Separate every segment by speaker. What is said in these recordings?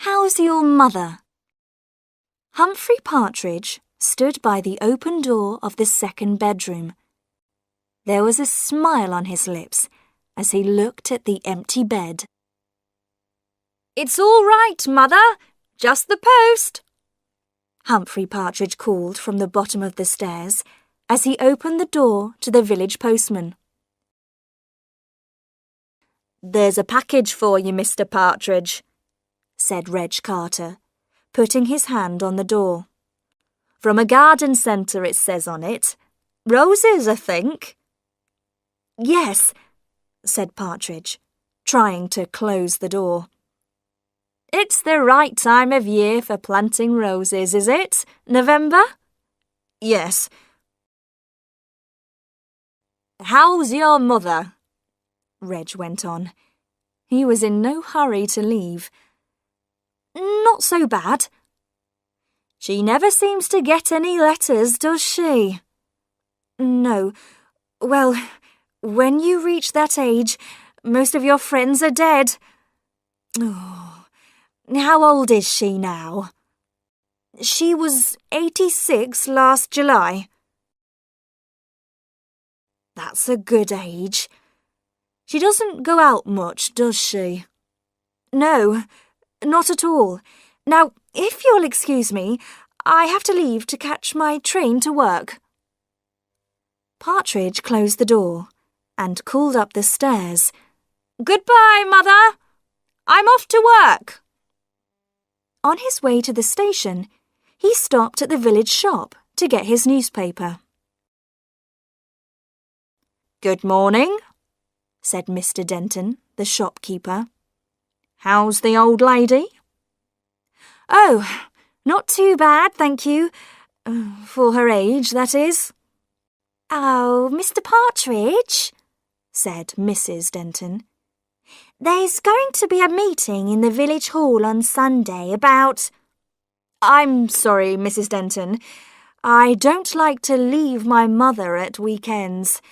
Speaker 1: How's your mother? Humphrey Partridge stood by the open door of the second bedroom. There was a smile on his lips as he looked at the empty bed. "It's all right, Mother. Just the post," Humphrey Partridge called from the bottom of the stairs as he opened the door to the village postman. "There's a package for you, Mr. Partridge," said Reg Carter, putting his hand on the door. "From a garden centre, it says on it. Roses, I think." "Yes," said Partridge, trying to close the door. "It's the right time of year for planting roses, is it? November?" "Yes." "How's your mother?" Reg went on. He was in no hurry to leave. "Not so bad." "She never seems to get any letters, does she?" "No. Well, when you reach that age, most of your friends are dead." "Oh, how old is she now?" "She was 86 last July." "That's a good age. She doesn't go out much, does she?" "No, not at all. Now, if you'll excuse me, I have to leave to catch my train to work." Partridge closed the door and called up the stairs. "Goodbye, Mother. I'm off to work." On his way to the station, he stopped at the village shop to get his newspaper. "Good morning," said Mr. Denton, the shopkeeper. "How's the old lady?" "Oh, not too bad, thank you. For her age, that is." "Oh, Mr. Partridge," said Mrs. Denton. "There's going to be a meeting in the village hall on Sunday about—" "I'm sorry, Mrs. Denton. I don't like to leave my mother at weekends.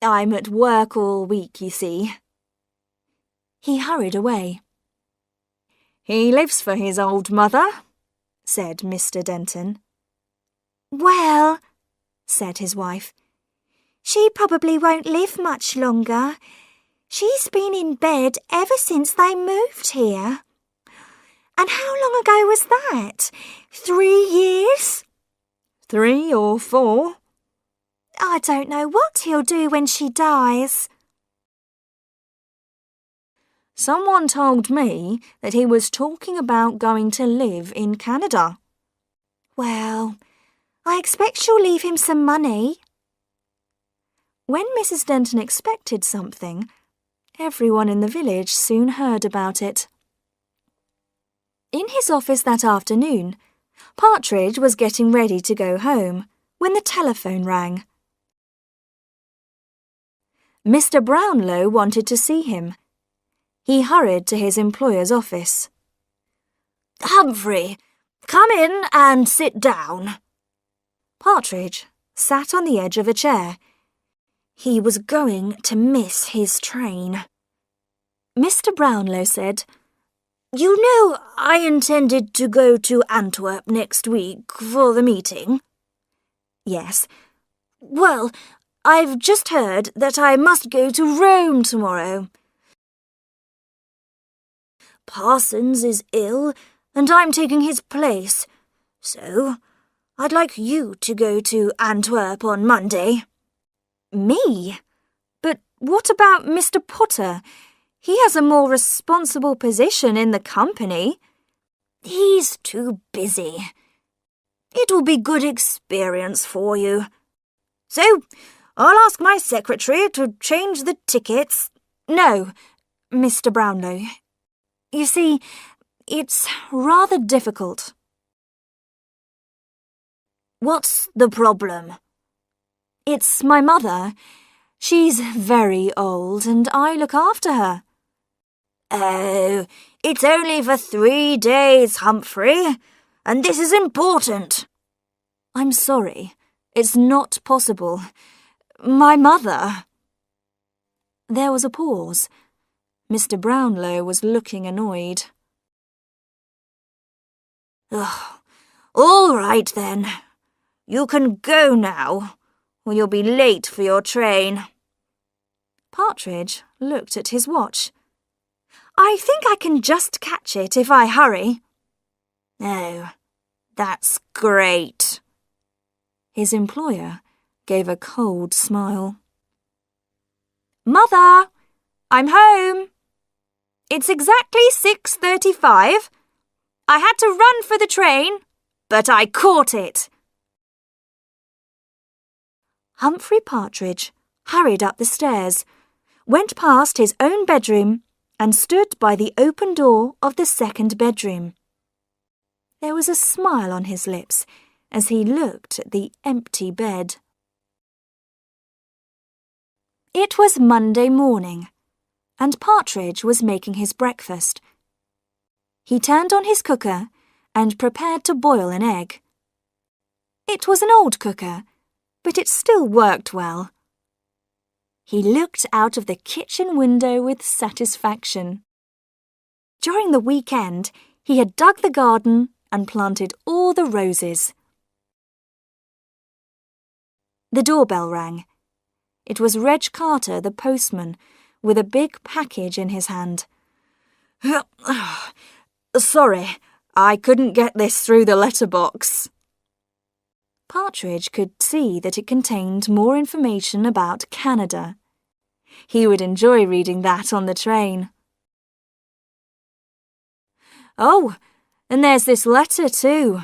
Speaker 1: I'm at work all week, you see." He hurried away. "He lives for his old mother," said Mr. Denton. "Well," said his wife, "she probably won't live much longer. She's been in bed ever since they moved here. And how long ago was that? 3 years?" "3 or 4. "I don't know what he'll do when she dies." "Someone told me that he was talking about going to live in Canada." "Well, I expect she'll leave him some money." When Mrs. Denton expected something, everyone in the village soon heard about it. In his office that afternoon, Partridge was getting ready to go home when the telephone rang. Mr. Brownlow wanted to see him. He hurried to his employer's office. "Humphrey, come in and sit down." Partridge sat on the edge of a chair. He was going to miss his train. Mr. Brownlow said, "You know I intended to go to Antwerp next week for the meeting." "Yes." "Well, I've just heard that I must go to Rome tomorrow. Parsons is ill, and I'm taking his place, so I'd like you to go to Antwerp on Monday." "Me? But what about Mr. Potter? He has a more responsible position in the company." "He's too busy. It'll be good experience for you. So I'll ask my secretary to change the tickets." "No, Mr. Brownlow. You see, it's rather difficult." "What's the problem?" "It's my mother. She's very old and I look after her." "Oh, it's only for 3 days, Humphrey, and this is important." "I'm sorry. It's not possible. My mother—" There was a pause. Mr. Brownlow was looking annoyed. "Ugh, all right then. You can go now, or you'll be late for your train." Partridge looked at his watch. "I think I can just catch it if I hurry." "Oh, that's great." His employer gave a cold smile. "Mother, I'm home. It's exactly 6:35. I had to run for the train, but I caught it." Humphrey Partridge hurried up the stairs, went past his own bedroom, and stood by the open door of the second bedroom. There was a smile on his lips as he looked at the empty bed. It was Monday morning, and Partridge was making his breakfast. He turned on his cooker and prepared to boil an egg. It was an old cooker, but it still worked well. He looked out of the kitchen window with satisfaction. During the weekend, he had dug the garden and planted all the roses. The doorbell rang. It was Reg Carter, the postman, with a big package in his hand. "Sorry, I couldn't get this through the letterbox." Partridge could see that it contained more information about Canada. He would enjoy reading that on the train. "Oh, and there's this letter too,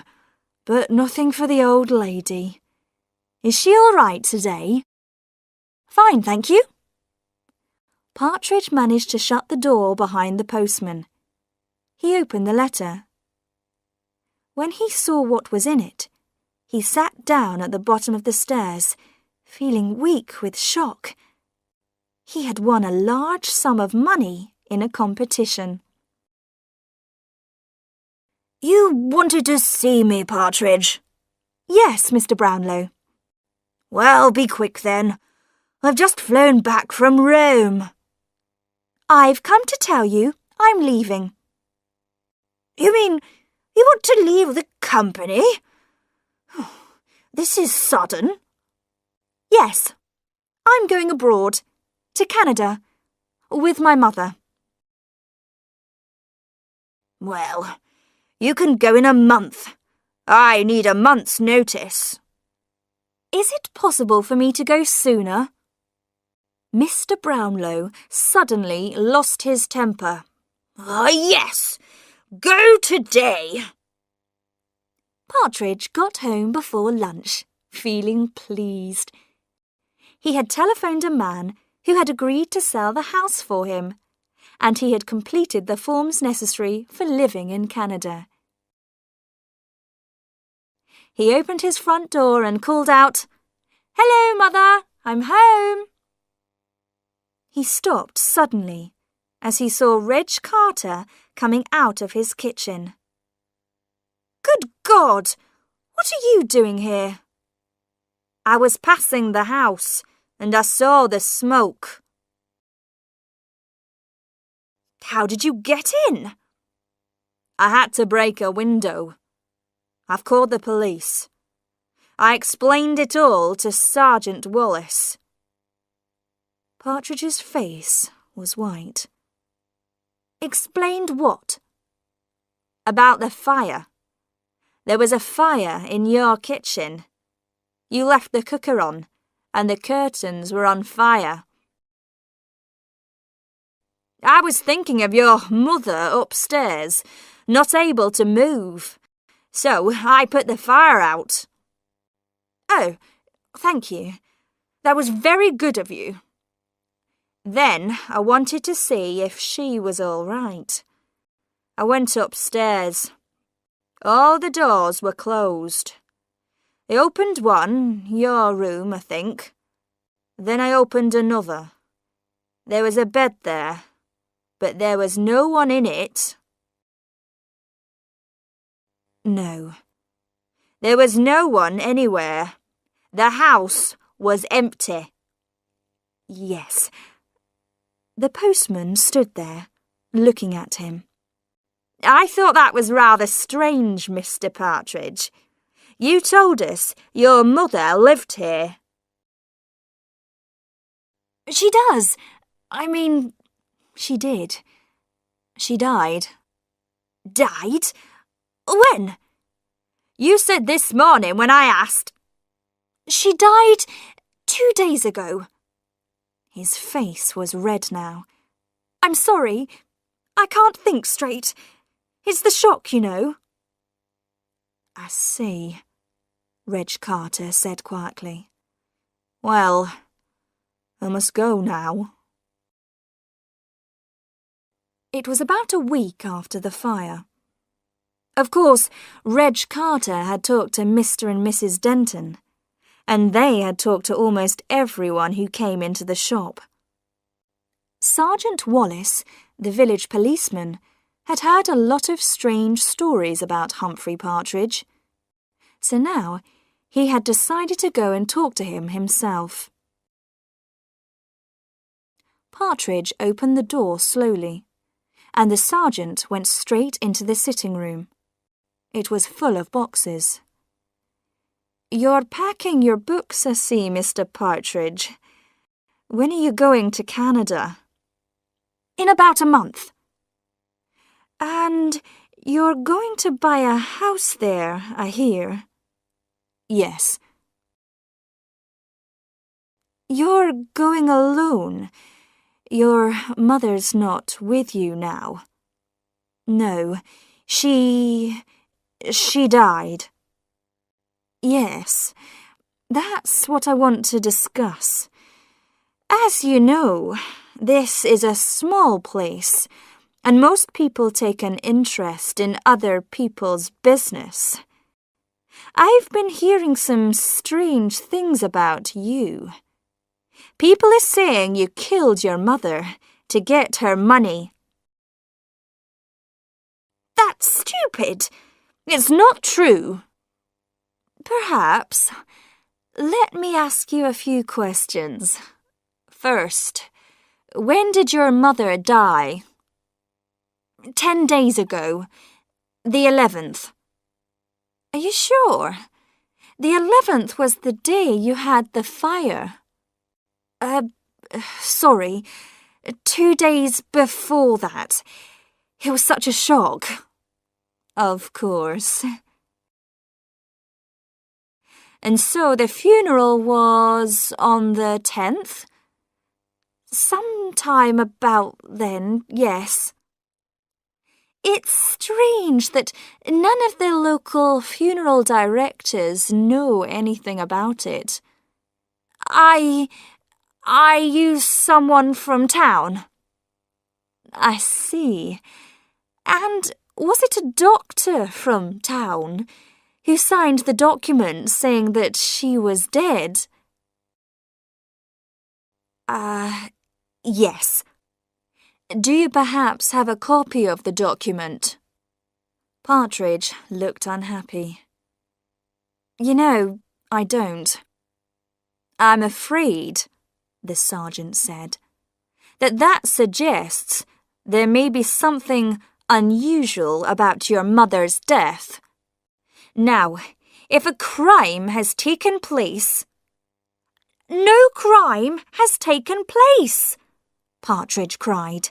Speaker 1: but nothing for the old lady. Is she all right today?" "Fine, thank you." Partridge managed to shut the door behind the postman. He opened the letter. When he saw what was in it, he sat down at the bottom of the stairs, feeling weak with shock. He had won a large sum of money in a competition. "You wanted to see me, Partridge?" "Yes, Mr. Brownlow." "Well, be quick then. I've just flown back from Rome." "I've come to tell you I'm leaving." "You mean you want to leave the company? This is sudden." "Yes, I'm going abroad, to Canada, with my mother." "Well, you can go in a month. I need a month's notice." "Is it possible for me to go sooner?" Mr. Brownlow suddenly lost his temper. Yes, go today." Partridge got home before lunch, feeling pleased. He had telephoned a man who had agreed to sell the house for him, and he had completed the forms necessary for living in Canada. He opened his front door and called out, "Hello, Mother, I'm home." He stopped suddenly as he saw Reg Carter coming out of his kitchen. "Good God! What are you doing here?" "I was passing the house and I saw the smoke." "How did you get in?" "I had to break a window. I've called the police. I explained it all to Sergeant Wallace." Partridge's face was white. "Explained what?" "About the fire. There was a fire in your kitchen. You left the cooker on, and the curtains were on fire. I was thinking of your mother upstairs, not able to move, so I put the fire out." "Oh, thank you. That was very good of you." "Then I wanted to see if she was all right. I went upstairs. All the doors were closed. I opened one, your room, I think. Then I opened another. There was a bed there, but there was no one in it." "No." "There was no one anywhere. The house was empty." "Yes, The postman stood there, looking at him. "I thought that was rather strange, Mr. Partridge. You told us your mother lived here." "She does. She did. She died." "Died? When?" "You said this morning when I asked." "She died 2 days ago." His face was red now. "I'm sorry. I can't think straight. It's the shock, you know." "I see," Reg Carter said quietly. "Well, I must go now." It was about a week after the fire. Of course, Reg Carter had talked to Mr. and Mrs. Denton, and they had talked to almost everyone who came into the shop. Sergeant Wallace, the village policeman, had heard a lot of strange stories about Humphrey Partridge. So now he had decided to go and talk to him himself. Partridge opened the door slowly, and the sergeant went straight into the sitting room. It was full of boxes. "You're packing your books, I see, Mr. Partridge. When are you going to Canada?" "In about a month." "And you're going to buy a house there, I hear." "Yes." "You're going alone. Your mother's not with you now." "No, she died." "Yes, that's what I want to discuss. As you know, this is a small place, and most people take an interest in other people's business. I've been hearing some strange things about you. People are saying you killed your mother to get her money." "That's stupid. It's not true." "Perhaps. Let me ask you a few questions. First, when did your mother die?" 10 days ago. The 11th. "Are you sure? The 11th was the day you had the fire." Sorry. 2 days before that. It was such a shock." "Of course." "And so the funeral was on the 10th? "Sometime about then, yes." "It's strange that none of the local funeral directors know anything about it." I use someone from town." "I see. And was it a doctor from town who signed the document saying that she was dead?" Yes. Do you perhaps have a copy of the document?" Partridge looked unhappy. "You know, I don't." "I'm afraid," the sergeant said, that suggests there may be something unusual about your mother's death. Now, if a crime has taken place—" "No crime has taken place!" Partridge cried.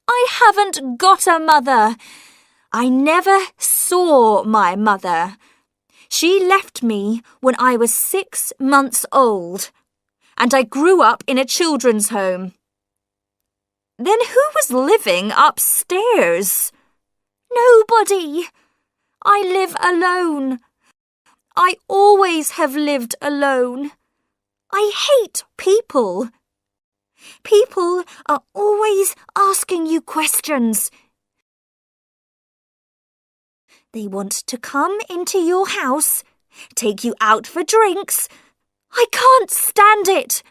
Speaker 1: "I haven't got a mother. I never saw my mother. She left me when I was 6 months old, and I grew up in a children's home." "Then who was living upstairs?" "Nobody. I live alone. I always have lived alone. I hate people. People are always asking you questions. They want to come into your house, take you out for drinks. I can't stand it.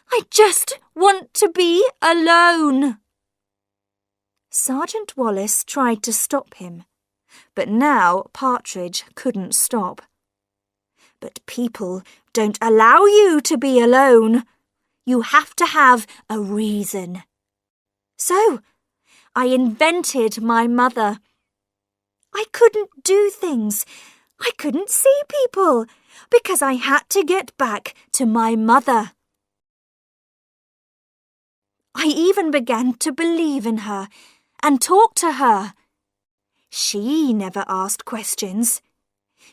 Speaker 1: I just want to be alone." Sergeant Wallace tried to stop him, but now Partridge couldn't stop. "But people don't allow you to be alone. you have to have a reason. So, I invented my mother. I couldn't do things. I couldn't see people because I had to get back to my mother. I even began to believe in her and talk to her. She never asked questions.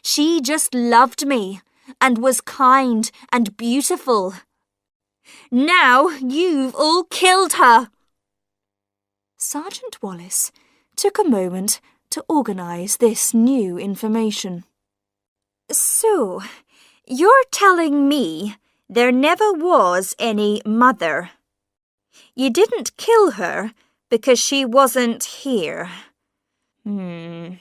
Speaker 1: She just loved me and was kind and beautiful. Now you've all killed her. Sergeant Wallace took a moment to organise this new information. So, you're telling me there never was any mother? You didn't kill her because she wasn't here. And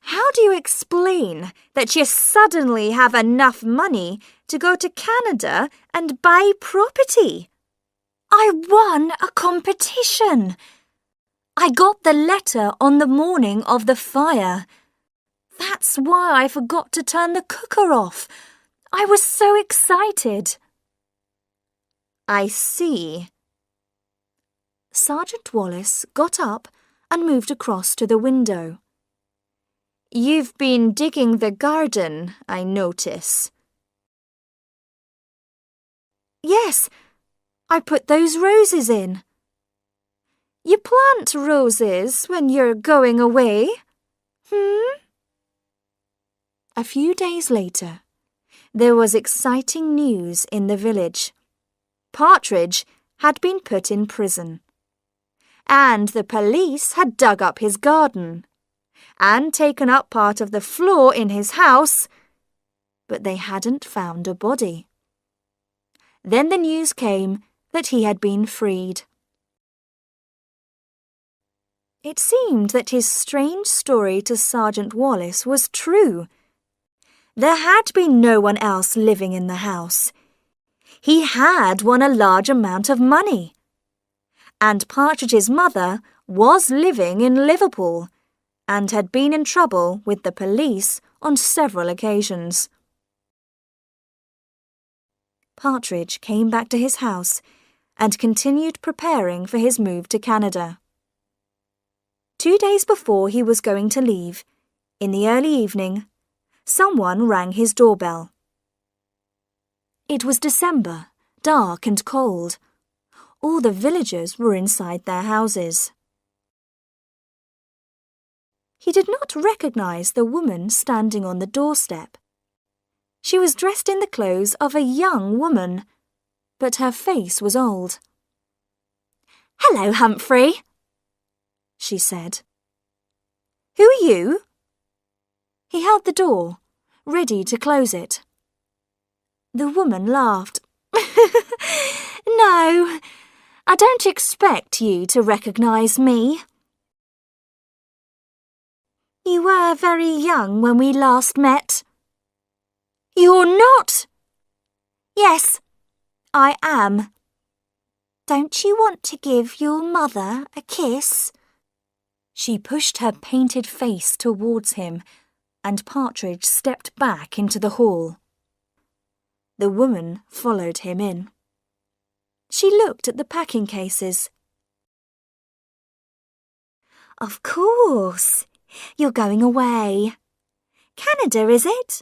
Speaker 1: how do you explain that you suddenly have enough money to go to Canada and buy property? I won a competition. I got the letter on the morning of the fire. That's why I forgot to turn the cooker off. I was so excited. I see. Sergeant Wallace got up and moved across to the window. You've been digging the garden, I notice. Yes, I put those roses in. You plant roses when you're going away? A few days later, there was exciting news in the village. Partridge had been put in prison, and the police had dug up his garden and taken up part of the floor in his house, but they hadn't found a body. Then the news came that he had been freed. It seemed that his strange story to Sergeant Wallace was true. There had been no one else living in the house. He had won a large amount of money. And Partridge's mother was living in Liverpool and had been in trouble with the police on several occasions. Partridge came back to his house and continued preparing for his move to Canada. 2 days before he was going to leave, in the early evening, someone rang his doorbell. It was December, dark and cold. All the villagers were inside their houses. He did not recognize the woman standing on the doorstep. She was dressed in the clothes of a young woman, but her face was old. "Hello, Humphrey," she said. "Who are you?" He held the door, ready to close it. The woman laughed. "No, I don't expect you to recognize me. You were very young when we last met." "You're not?" "Yes, I am. Don't you want to give your mother a kiss?" She pushed her painted face towards him, and Partridge stepped back into the hall. The woman followed him in. She looked at the packing cases. "Of course, you're going away. Canada, is it?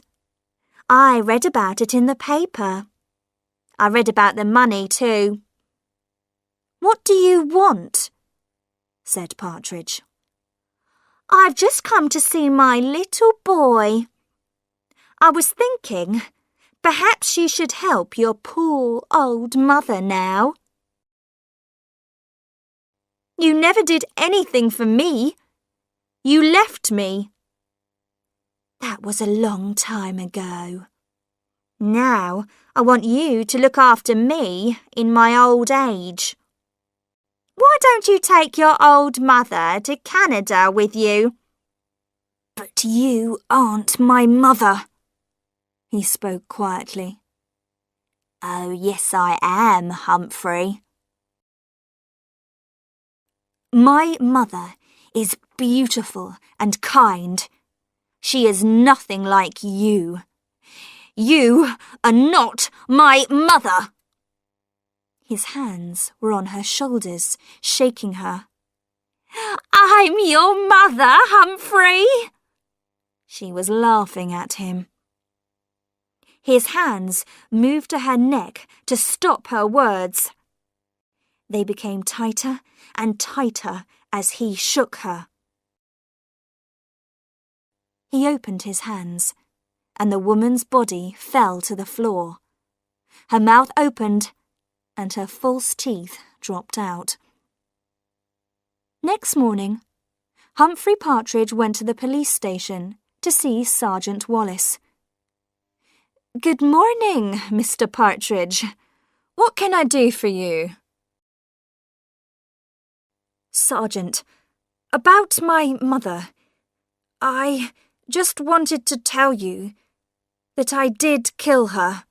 Speaker 1: I read about it in the paper. I read about the money too." "What do you want?" said Partridge. "I've just come to see my little boy. I was thinking perhaps you should help your poor old mother now." "You never did anything for me. You left me." "That was a long time ago. Now I want you to look after me in my old age. Why don't you take your old mother to Canada with you?" "But you aren't my mother," he spoke quietly. "Oh, yes, I am, Humphrey. My mother is beautiful and kind. She is nothing like you. You are not my mother. His hands were on her shoulders, shaking her. I'm your mother, Humphrey. She was laughing at him. His hands moved to her neck to stop her words. They became tighter and tighter as he shook her. He opened his hands, and the woman's body fell to the floor. Her mouth opened, and her false teeth dropped out. Next morning, Humphrey Partridge went to the police station to see Sergeant Wallace. "Good morning, Mr. Partridge. What can I do for you?" "Sergeant, about my mother. I just wanted to tell you that I did kill her."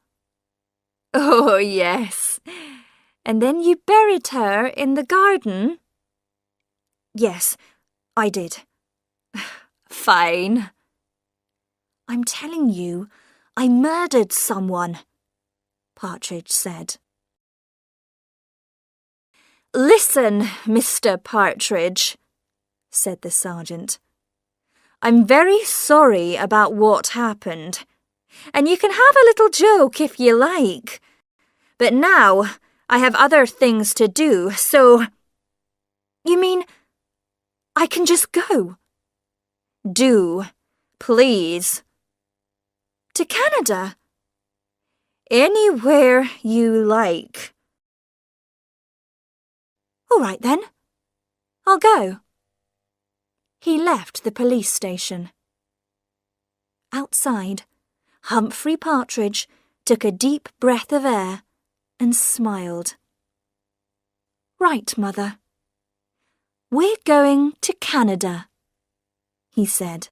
Speaker 1: "Oh, yes. And then you buried her in the garden?" "Yes, I did." "Fine." "I'm telling you, I murdered someone," Partridge said. "Listen, Mr. Partridge," said the sergeant. "I'm very sorry about what happened, and you can have a little joke if you like. But now I have other things to do, so—" "You mean I can just go?" "Do, please." "To Canada?" "Anywhere you like." "All right then, I'll go." He left the police station. Outside, Humphrey Partridge took a deep breath of air and smiled. "Right, Mother. We're going to Canada," he said.